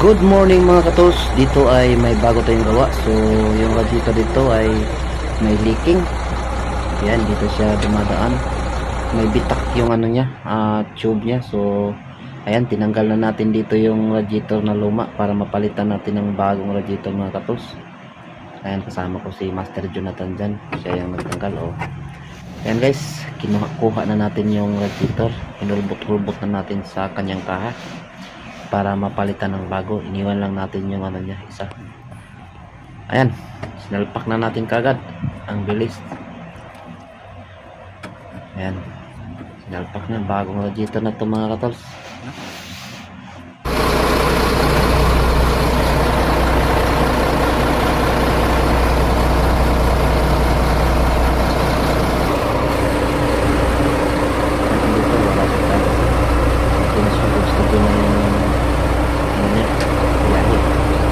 Good morning mga katos. Dito ay may bago tayong gawa. So yung radiator dito ay may leaking. Yan, dito siya dumadaan. May bitak yung ano niya, tube niya. So ayan, tinanggal na natin dito yung radiator na luma para mapalitan natin ng bagong radiator mga katos. Ayan, kasama ko si Master Jonathan dyan. Siya yung nagtanggal. Oh. Ayan guys, kinuha na natin yung radiator. Hinulbot-hulbot na natin sa kanyang kaha para mapalitan ng bago. Iniwan lang natin yung ano niya, isa. Ayan, sinalpak na natin kagad. Ang bilis. Ayan, sinalpak na bagong radiator na ito mga katols.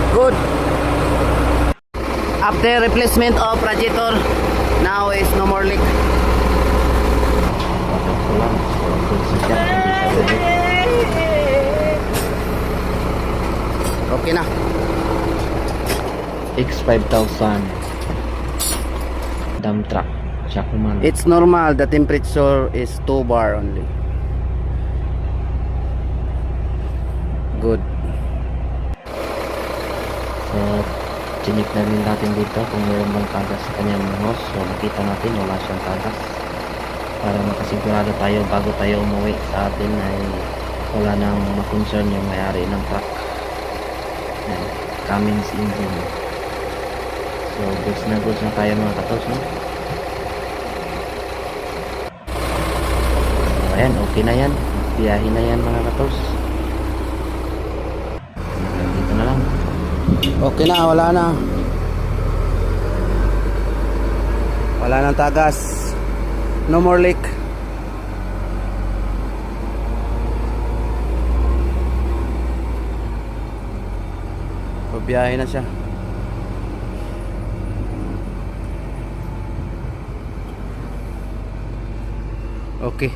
Good. After replacement of radiator, now is no more leak. Okay na. X5000 dump truck. It's normal. The temperature is 2 bar only. Good. So, chinik na rin natin dito kung mayroon bang tagas sa kanyang hose. So, nakita natin wala siyang tagas. Para makasigurado tayo bago tayo umuwi sa atin ay wala nang makonsern yung may-ari ng truck. Ayan, Cummins engine. So, goods na tayo mga katos, no? So, ayan, okay na yan. Biyahin na yan mga katos. Dito na lang. Okay na, wala na. Wala nang tagas. No more leak. Pabiyahe na siya. Okay.